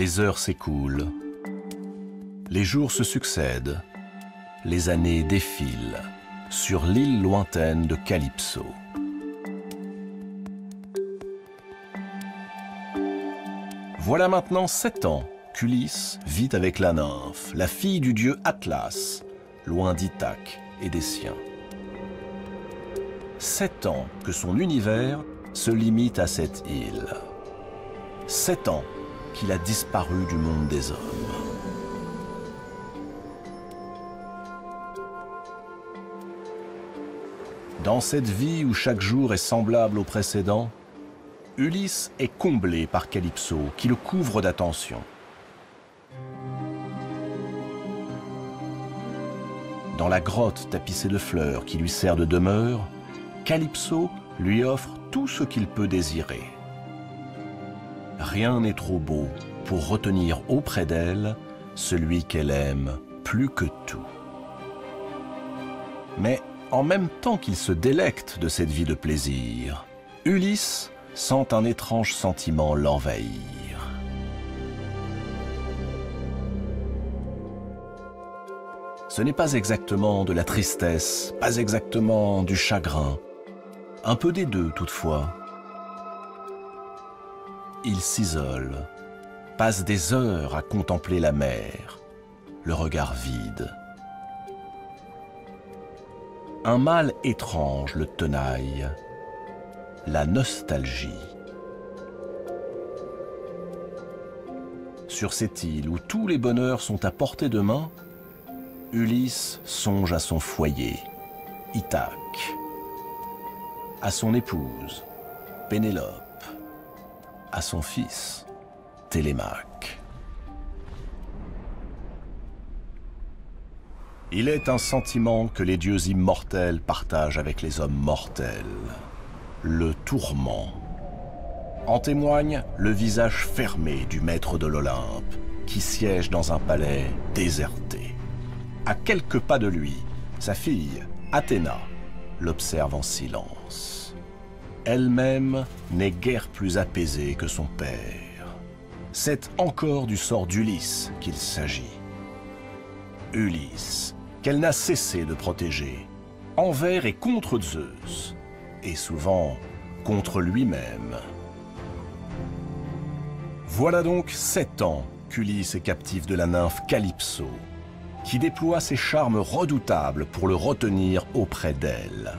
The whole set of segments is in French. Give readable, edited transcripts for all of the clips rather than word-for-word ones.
Les heures s'écoulent, les jours se succèdent, les années défilent sur l'île lointaine de Calypso. Voilà maintenant 7 ans qu'Ulysse vit avec la nymphe, la fille du dieu Atlas, loin d'Ithaque et des siens. 7 ans que son univers se limite à cette île. 7 ans qu'il a disparu du monde des hommes. Dans cette vie où chaque jour est semblable au précédent, Ulysse est comblé par Calypso qui le couvre d'attention. Dans la grotte tapissée de fleurs qui lui sert de demeure, Calypso lui offre tout ce qu'il peut désirer. Rien n'est trop beau pour retenir auprès d'elle celui qu'elle aime plus que tout. Mais en même temps qu'il se délecte de cette vie de plaisir, Ulysse sent un étrange sentiment l'envahir. Ce n'est pas exactement de la tristesse, pas exactement du chagrin, un peu des deux toutefois. Il s'isole, passe des heures à contempler la mer, le regard vide. Un mal étrange le tenaille, la nostalgie. Sur cette île où tous les bonheurs sont à portée de main, Ulysse songe à son foyer, Ithaque, à son épouse, Pénélope, à son fils, Télémaque. Il est un sentiment que les dieux immortels partagent avec les hommes mortels, le tourment. En témoigne le visage fermé du maître de l'Olympe, qui siège dans un palais déserté. À quelques pas de lui, sa fille, Athéna, l'observe en silence. Elle-même n'est guère plus apaisée que son père. C'est encore du sort d'Ulysse qu'il s'agit. Ulysse, qu'elle n'a cessé de protéger, envers et contre Zeus, et souvent contre lui-même. Voilà donc 7 ans qu'Ulysse est captif de la nymphe Calypso, qui déploie ses charmes redoutables pour le retenir auprès d'elle.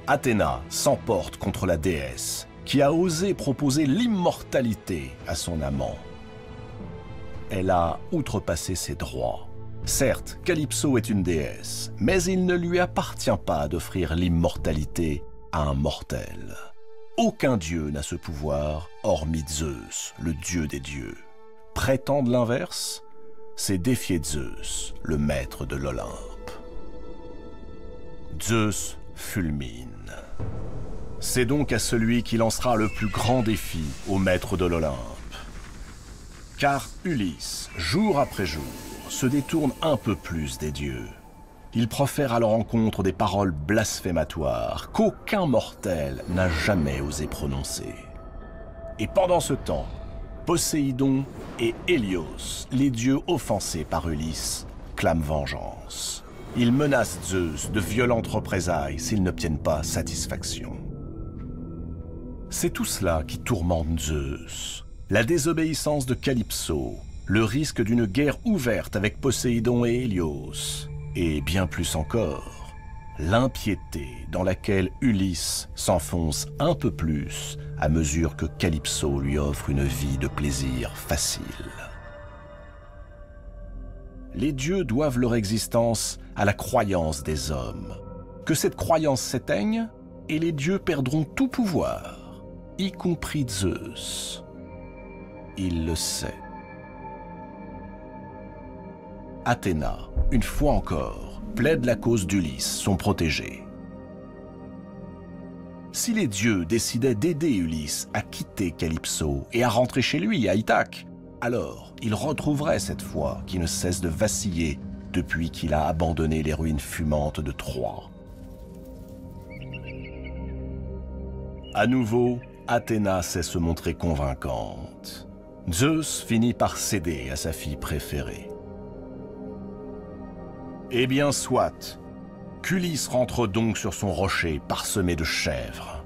Athéna s'emporte contre la déesse, qui a osé proposer l'immortalité à son amant. Elle a outrepassé ses droits. Certes, Calypso est une déesse, mais il ne lui appartient pas d'offrir l'immortalité à un mortel. Aucun dieu n'a ce pouvoir, hormis Zeus, le dieu des dieux. Prétendre l'inverse, c'est défier Zeus, le maître de l'Olympe. Zeus fulmine. C'est donc à celui qui lancera le plus grand défi au maître de l'Olympe. Car Ulysse, jour après jour, se détourne un peu plus des dieux. Il profère à leur encontre des paroles blasphématoires qu'aucun mortel n'a jamais osé prononcer. Et pendant ce temps, Poséidon et Hélios, les dieux offensés par Ulysse, clament vengeance. Ils menacent Zeus de violentes représailles s'ils n'obtiennent pas satisfaction. C'est tout cela qui tourmente Zeus. La désobéissance de Calypso, le risque d'une guerre ouverte avec Poséidon et Hélios, et bien plus encore, l'impiété dans laquelle Ulysse s'enfonce un peu plus à mesure que Calypso lui offre une vie de plaisir facile. Les dieux doivent leur existence à la croyance des hommes. Que cette croyance s'éteigne, et les dieux perdront tout pouvoir, y compris Zeus. Il le sait. Athéna, une fois encore, plaide la cause d'Ulysse, son protégé. Si les dieux décidaient d'aider Ulysse à quitter Calypso et à rentrer chez lui, à Ithaque, alors il retrouverait cette foi qui ne cesse de vaciller depuis qu'il a abandonné les ruines fumantes de Troie. À nouveau, Athéna sait se montrer convaincante. Zeus finit par céder à sa fille préférée. Eh bien soit, qu'Ulysse rentre donc sur son rocher parsemé de chèvres.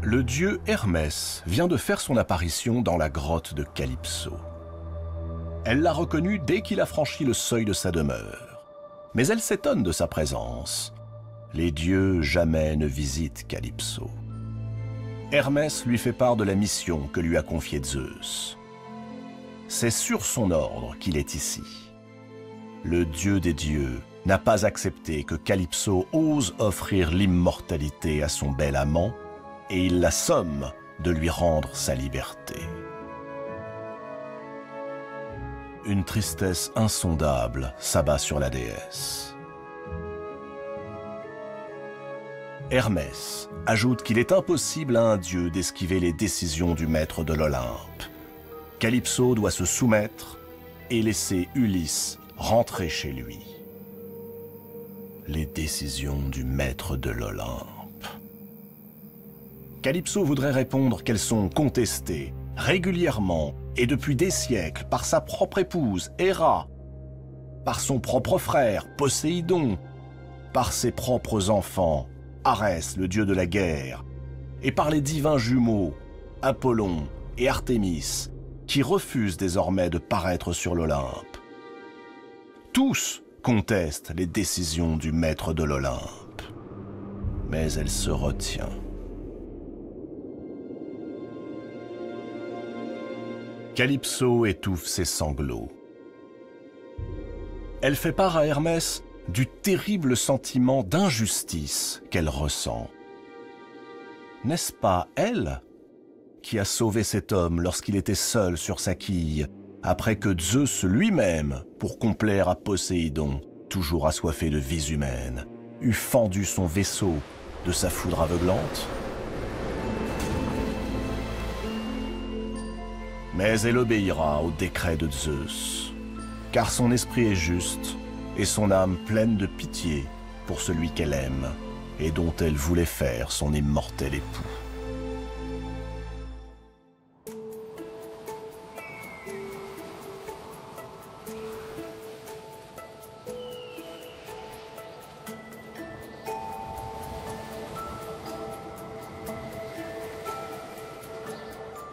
Le dieu Hermès vient de faire son apparition dans la grotte de Calypso. Elle l'a reconnu dès qu'il a franchi le seuil de sa demeure. Mais elle s'étonne de sa présence. Les dieux jamais ne visitent Calypso. Hermès lui fait part de la mission que lui a confiée Zeus. C'est sur son ordre qu'il est ici. Le dieu des dieux n'a pas accepté que Calypso ose offrir l'immortalité à son bel amant, et il la somme de lui rendre sa liberté. Une tristesse insondable s'abat sur la déesse. Hermès ajoute qu'il est impossible à un dieu d'esquiver les décisions du maître de l'Olympe. Calypso doit se soumettre et laisser Ulysse rentrer chez lui. Les décisions du maître de l'Olympe. Calypso voudrait répondre qu'elles sont contestées régulièrement et depuis des siècles par sa propre épouse Héra, par son propre frère Poséidon, par ses propres enfants Arès, le dieu de la guerre, et par les divins jumeaux Apollon et Artémis, qui refusent désormais de paraître sur l'Olympe. Tous contestent les décisions du maître de l'Olympe, mais elle se retient. Calypso étouffe ses sanglots. Elle fait part à Hermès du terrible sentiment d'injustice qu'elle ressent. N'est-ce pas elle qui a sauvé cet homme lorsqu'il était seul sur sa quille, après que Zeus lui-même, pour complaire à Poséidon, toujours assoiffé de vies humaines, eût fendu son vaisseau de sa foudre aveuglante ? Mais elle obéira au décret de Zeus, car son esprit est juste et son âme pleine de pitié pour celui qu'elle aime et dont elle voulait faire son immortel époux.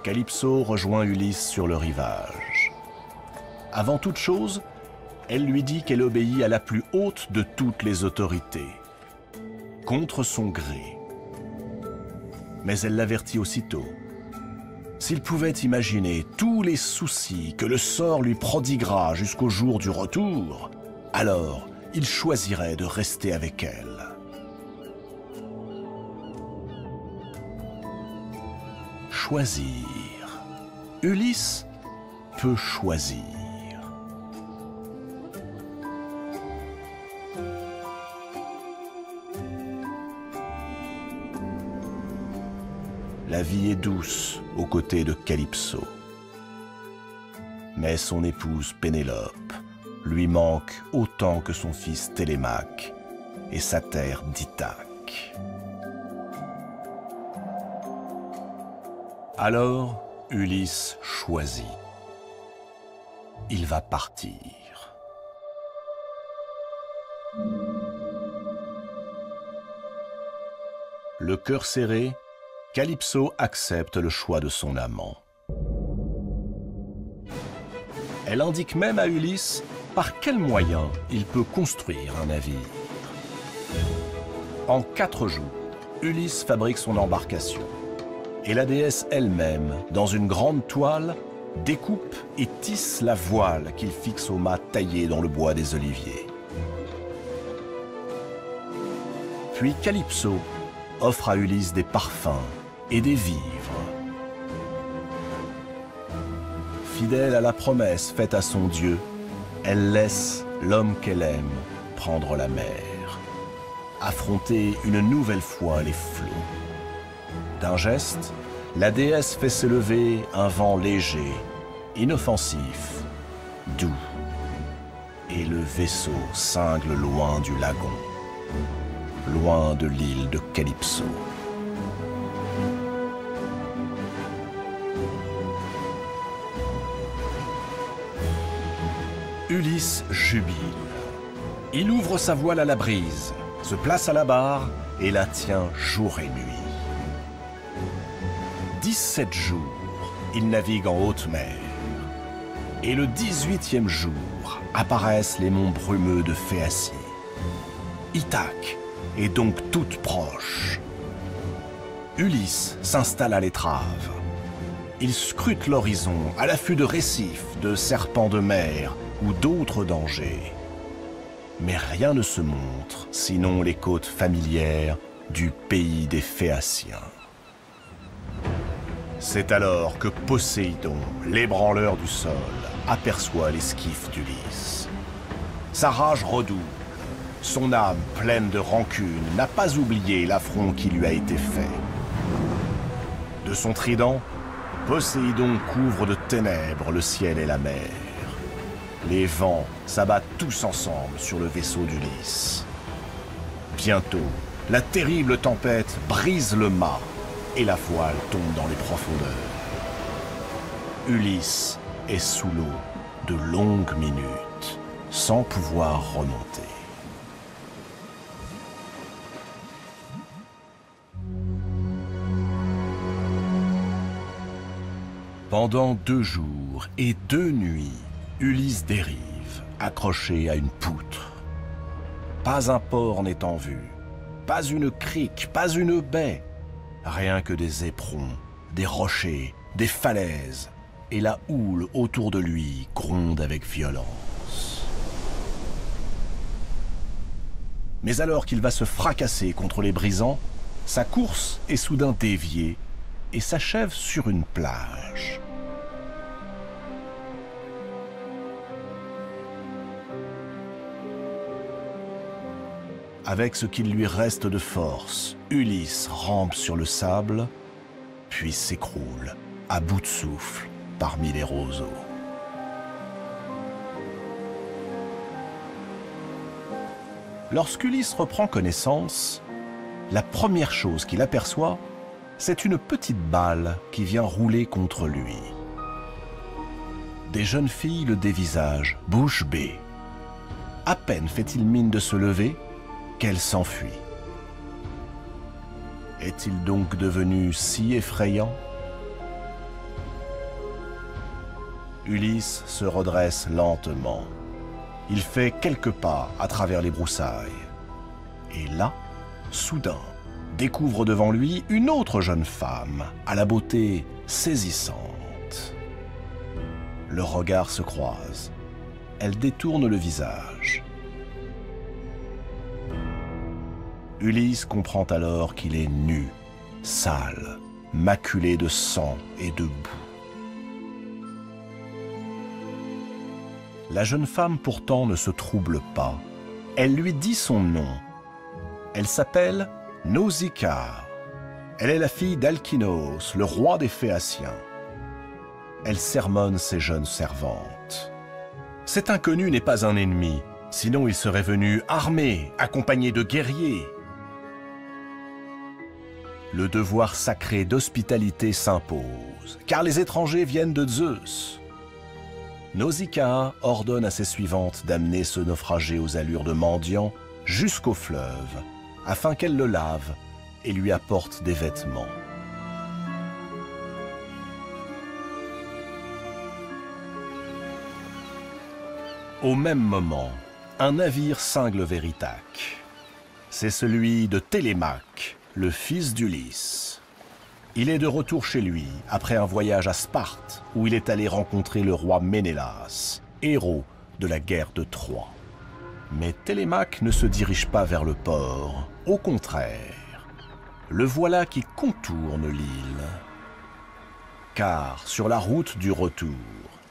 Calypso rejoint Ulysse sur le rivage. Avant toute chose, elle lui dit qu'elle obéit à la plus haute de toutes les autorités, contre son gré. Mais elle l'avertit aussitôt. S'il pouvait imaginer tous les soucis que le sort lui prodiguera jusqu'au jour du retour, alors il choisirait de rester avec elle. Choisir. Ulysse peut choisir. La vie est douce aux côtés de Calypso. Mais son épouse Pénélope lui manque autant que son fils Télémaque et sa terre d'Ithaque. Alors, Ulysse choisit. Il va partir. Le cœur serré, Calypso accepte le choix de son amant. Elle indique même à Ulysse par quels moyens il peut construire un navire. En 4 jours, Ulysse fabrique son embarcation. Et la déesse elle-même, dans une grande toile, découpe et tisse la voile qu'il fixe au mât taillé dans le bois des oliviers. Puis Calypso offre à Ulysse des parfums et des vivres. Fidèle à la promesse faite à son Dieu, elle laisse l'homme qu'elle aime prendre la mer. affronter une nouvelle fois les flots. D'un geste, la déesse fait s'élever un vent léger, inoffensif, doux. Et le vaisseau cingle loin du lagon, loin de l'île de Calypso. Ulysse jubile. Il ouvre sa voile à la brise, se place à la barre et la tient jour et nuit. 17 jours, il navigue en haute mer. Et le 18e jour, apparaissent les monts brumeux de Phéacie. Ithaque est donc toute proche. Ulysse s'installe à l'étrave. Il scrute l'horizon à l'affût de récifs, de serpents de mer ou d'autres dangers. Mais rien ne se montre, sinon les côtes familières du pays des Phéaciens. C'est alors que Poséidon, l'ébranleur du sol, aperçoit l'esquif d'Ulysse. Sa rage redouble. Son âme, pleine de rancune, n'a pas oublié l'affront qui lui a été fait. De son trident, Poséidon couvre de ténèbres le ciel et la mer. Les vents s'abattent tous ensemble sur le vaisseau d'Ulysse. Bientôt, la terrible tempête brise le mât et la voile tombe dans les profondeurs. Ulysse est sous l'eau de longues minutes, sans pouvoir remonter. Pendant 2 jours et 2 nuits, Ulysse dérive, accroché à une poutre. Pas un port n'est en vue, pas une crique, pas une baie. Rien que des éperons, des rochers, des falaises, et la houle autour de lui gronde avec violence. Mais alors qu'il va se fracasser contre les brisants, sa course est soudain déviée et s'achève sur une plage. Avec ce qu'il lui reste de force, Ulysse rampe sur le sable, puis s'écroule, à bout de souffle, parmi les roseaux. Lorsqu'Ulysse reprend connaissance, la première chose qu'il aperçoit, c'est une petite balle qui vient rouler contre lui. Des jeunes filles le dévisagent, bouche bée. À peine fait-il mine de se lever, qu'elle s'enfuit. Est-il donc devenu si effrayant? Ulysse se redresse lentement. Il fait quelques pas à travers les broussailles. Et là, soudain, découvre devant lui une autre jeune femme, à la beauté saisissante. Leurs regards se croisent. Elle détourne le visage. Ulysse comprend alors qu'il est nu, sale, maculé de sang et de boue. La jeune femme pourtant ne se trouble pas. Elle lui dit son nom. Elle s'appelle Nausicaa. Elle est la fille d'Alkinoos, le roi des Phéaciens. Elle sermonne ses jeunes servantes. Cet inconnu n'est pas un ennemi, sinon il serait venu armé, accompagné de guerriers. Le devoir sacré d'hospitalité s'impose, car les étrangers viennent de Zeus. Nausicaa ordonne à ses suivantes d'amener ce naufragé aux allures de mendiant jusqu'au fleuve, afin qu'elle le lave et lui apporte des vêtements. Au même moment, un navire cingle vers Ithaque. C'est celui de Télémaque, le fils d'Ulysse. Il est de retour chez lui, après un voyage à Sparte, où il est allé rencontrer le roi Ménélas, héros de la guerre de Troie. Mais Télémaque ne se dirige pas vers le port, au contraire. Le voilà qui contourne l'île. Car, sur la route du retour,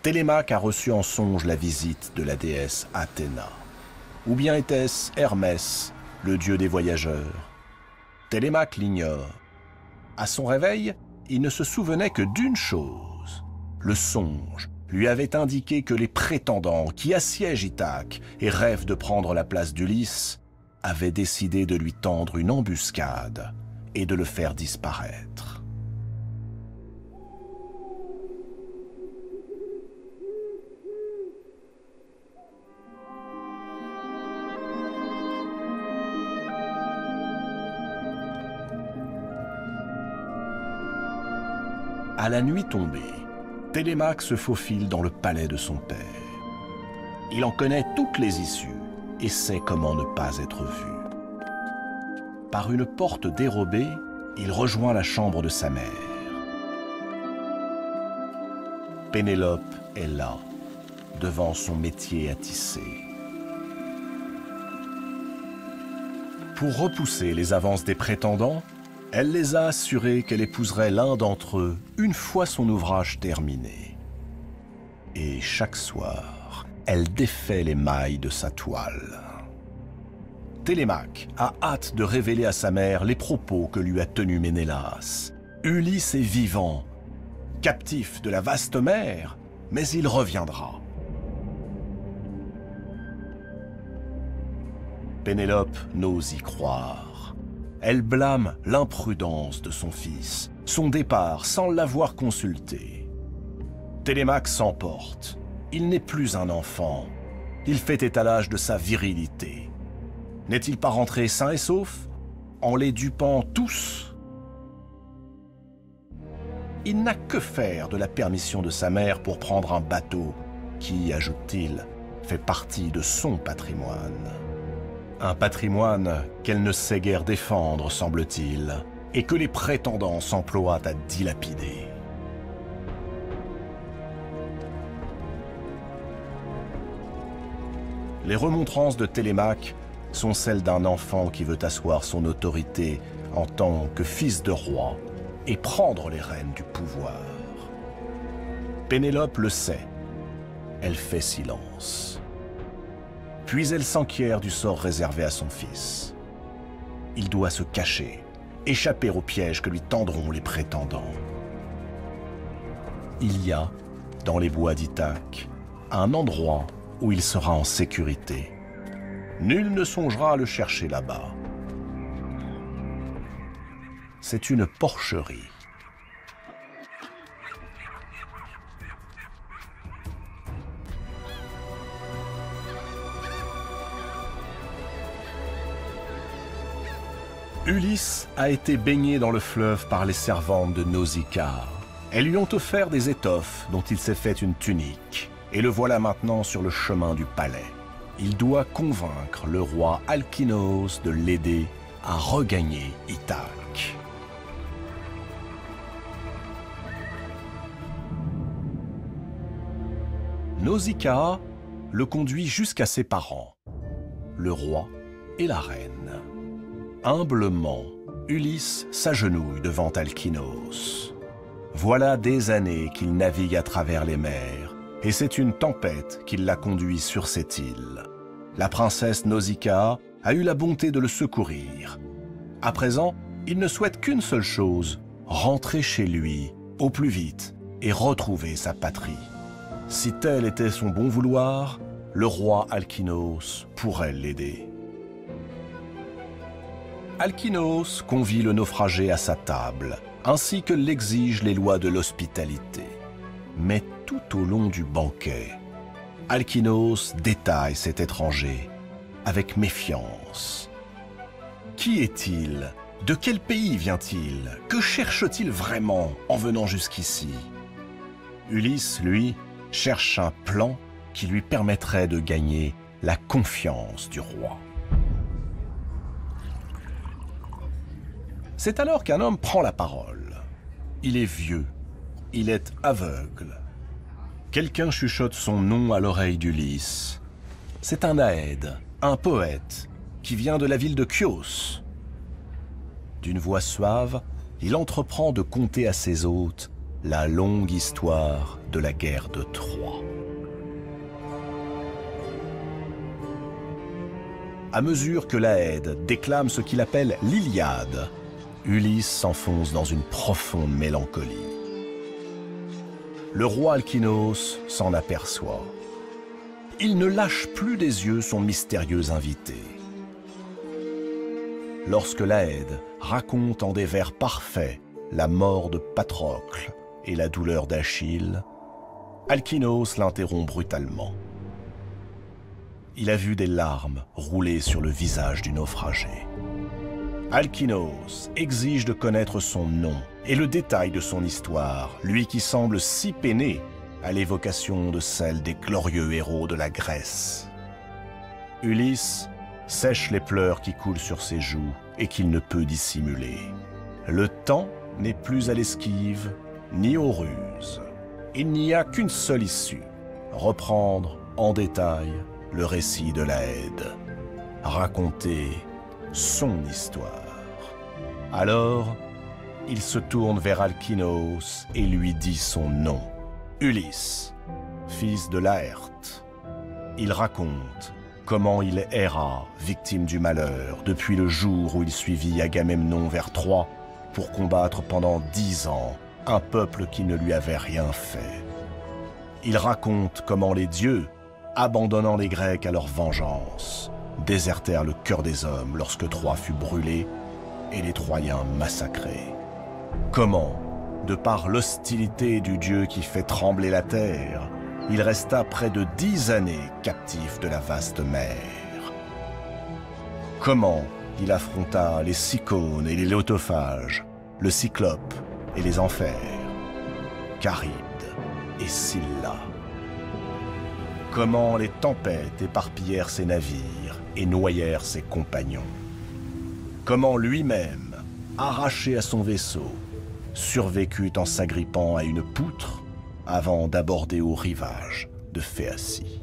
Télémaque a reçu en songe la visite de la déesse Athéna. Ou bien était-ce Hermès, le dieu des voyageurs. Télémaque l'ignore. À son réveil, il ne se souvenait que d'une chose. Le songe lui avait indiqué que les prétendants qui assiègent Ithaque et rêvent de prendre la place d'Ulysse avaient décidé de lui tendre une embuscade et de le faire disparaître. À la nuit tombée, Télémaque se faufile dans le palais de son père. Il en connaît toutes les issues et sait comment ne pas être vu. Par une porte dérobée, il rejoint la chambre de sa mère. Pénélope est là, devant son métier à tisser. Pour repousser les avances des prétendants, elle les a assurés qu'elle épouserait l'un d'entre eux une fois son ouvrage terminé. Et chaque soir, elle défait les mailles de sa toile. Télémaque a hâte de révéler à sa mère les propos que lui a tenus Ménélas. Ulysse est vivant, captif de la vaste mer, mais il reviendra. Pénélope n'ose y croire. Elle blâme l'imprudence de son fils, son départ sans l'avoir consulté. Télémaque s'emporte. Il n'est plus un enfant. Il fait étalage de sa virilité. N'est-il pas rentré sain et sauf, en les dupant tous? Il n'a que faire de la permission de sa mère pour prendre un bateau qui, ajoute-t-il, fait partie de son patrimoine. Un patrimoine qu'elle ne sait guère défendre, semble-t-il, et que les prétendants s'emploient à dilapider. Les remontrances de Télémaque sont celles d'un enfant qui veut asseoir son autorité en tant que fils de roi et prendre les rênes du pouvoir. Pénélope le sait. Elle fait silence. Puis elle s'enquiert du sort réservé à son fils. Il doit se cacher, échapper au piège que lui tendront les prétendants. Il y a, dans les bois d'Ithaque, un endroit où il sera en sécurité. Nul ne songera à le chercher là-bas. C'est une porcherie. Ulysse a été baigné dans le fleuve par les servantes de Nausicaa. Elles lui ont offert des étoffes dont il s'est fait une tunique. Et le voilà maintenant sur le chemin du palais. Il doit convaincre le roi Alkinoos de l'aider à regagner Ithaque. Nausicaa le conduit jusqu'à ses parents, le roi et la reine. Humblement, Ulysse s'agenouille devant Alkinoos. Voilà des années qu'il navigue à travers les mers, et c'est une tempête qui l'a conduit sur cette île. La princesse Nausicaa a eu la bonté de le secourir. À présent, il ne souhaite qu'une seule chose, rentrer chez lui, au plus vite, et retrouver sa patrie. Si tel était son bon vouloir, le roi Alkinoos pourrait l'aider. Alkinoos convie le naufragé à sa table, ainsi que l'exigent les lois de l'hospitalité. Mais tout au long du banquet, Alkinoos détaille cet étranger avec méfiance. Qui est-il? De quel pays vient-il? Que cherche-t-il vraiment en venant jusqu'ici? Ulysse, lui, cherche un plan qui lui permettrait de gagner la confiance du roi. C'est alors qu'un homme prend la parole. Il est vieux, il est aveugle. Quelqu'un chuchote son nom à l'oreille d'Ulysse. C'est un Aède, un poète, qui vient de la ville de Chios. D'une voix suave, il entreprend de conter à ses hôtes la longue histoire de la guerre de Troie. À mesure que Laëde déclame ce qu'il appelle l'Iliade, Ulysse s'enfonce dans une profonde mélancolie. Le roi Alkinoos s'en aperçoit. Il ne lâche plus des yeux son mystérieux invité. Lorsque Laëde raconte en des vers parfaits la mort de Patrocle et la douleur d'Achille, Alkinoos l'interrompt brutalement. Il a vu des larmes rouler sur le visage du naufragé. Alkinoos exige de connaître son nom et le détail de son histoire, lui qui semble si peiné à l'évocation de celle des glorieux héros de la Grèce. Ulysse sèche les pleurs qui coulent sur ses joues et qu'il ne peut dissimuler. Le temps n'est plus à l'esquive ni aux ruses. Il n'y a qu'une seule issue, reprendre en détail le récit de Laëde, raconter son histoire. Alors, il se tourne vers Alkinoos et lui dit son nom, Ulysse, fils de Laërte. Il raconte comment il erra, victime du malheur, depuis le jour où il suivit Agamemnon vers Troie pour combattre pendant 10 ans un peuple qui ne lui avait rien fait. Il raconte comment les dieux, abandonnant les Grecs à leur vengeance, désertèrent le cœur des hommes lorsque Troie fut brûlée et les Troyens massacrés. Comment, de par l'hostilité du dieu qui fait trembler la terre, il resta près de 10 années captif de la vaste mer. Comment il affronta les Cyclones et les Lotophages, le Cyclope et les Enfers, Charybde et Scylla. Comment les tempêtes éparpillèrent ses navires et noyèrent ses compagnons. Comment lui-même, arraché à son vaisseau, survécut en s'agrippant à une poutre avant d'aborder au rivage de Phéacie.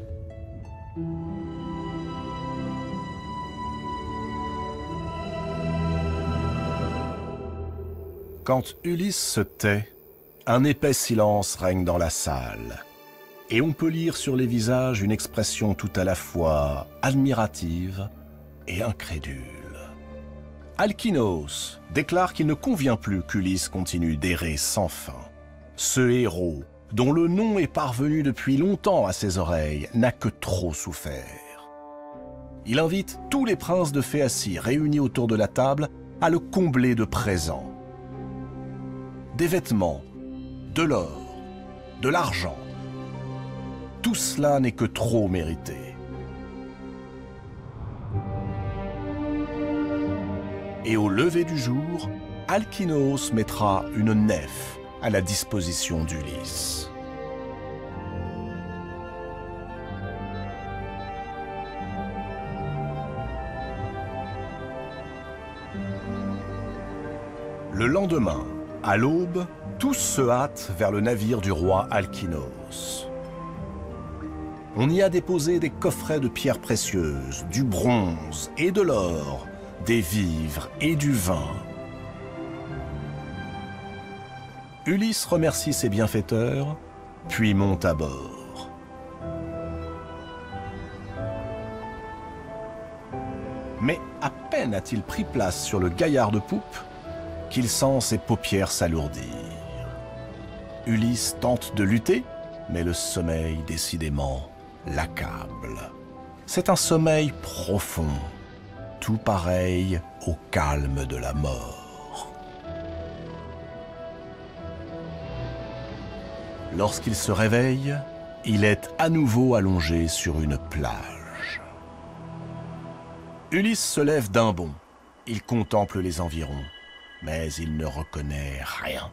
Quand Ulysse se tait, un épais silence règne dans la salle, et on peut lire sur les visages une expression tout à la fois admirative et incrédule. Alkinoos déclare qu'il ne convient plus qu'Ulysse continue d'errer sans fin. Ce héros, dont le nom est parvenu depuis longtemps à ses oreilles, n'a que trop souffert. Il invite tous les princes de Phéacie réunis autour de la table à le combler de présents. Des vêtements, de l'or, de l'argent. Tout cela n'est que trop mérité. Et au lever du jour, Alkinoos mettra une nef à la disposition d'Ulysse. Le lendemain, à l'aube, tous se hâtent vers le navire du roi Alkinoos. On y a déposé des coffrets de pierres précieuses, du bronze et de l'or, des vivres et du vin. Ulysse remercie ses bienfaiteurs, puis monte à bord. Mais à peine a-t-il pris place sur le gaillard de poupe qu'il sent ses paupières s'alourdir. Ulysse tente de lutter, mais le sommeil, décidément, l'accable. C'est un sommeil profond, tout pareil au calme de la mort. Lorsqu'il se réveille, il est à nouveau allongé sur une plage. Ulysse se lève d'un bond. Il contemple les environs, mais il ne reconnaît rien.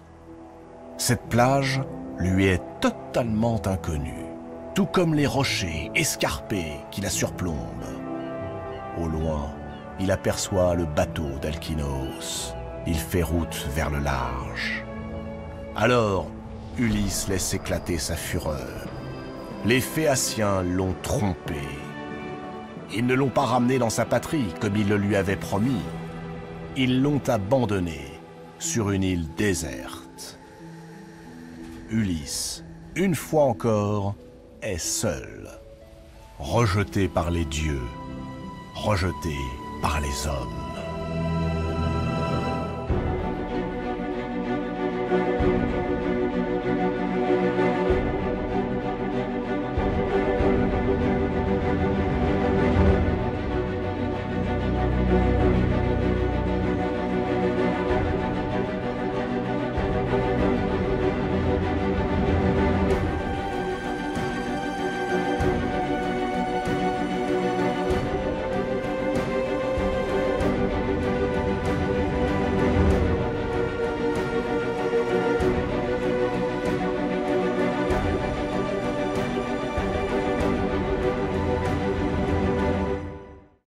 Cette plage lui est totalement inconnue, tout comme les rochers escarpés qui la surplombent. Au loin, il aperçoit le bateau d'Alkinoos. Il fait route vers le large. Alors, Ulysse laisse éclater sa fureur. Les Phéaciens l'ont trompé. Ils ne l'ont pas ramené dans sa patrie comme il le lui avait promis. Ils l'ont abandonné sur une île déserte. Ulysse, une fois encore, est seul, rejeté par les dieux, rejeté par les hommes.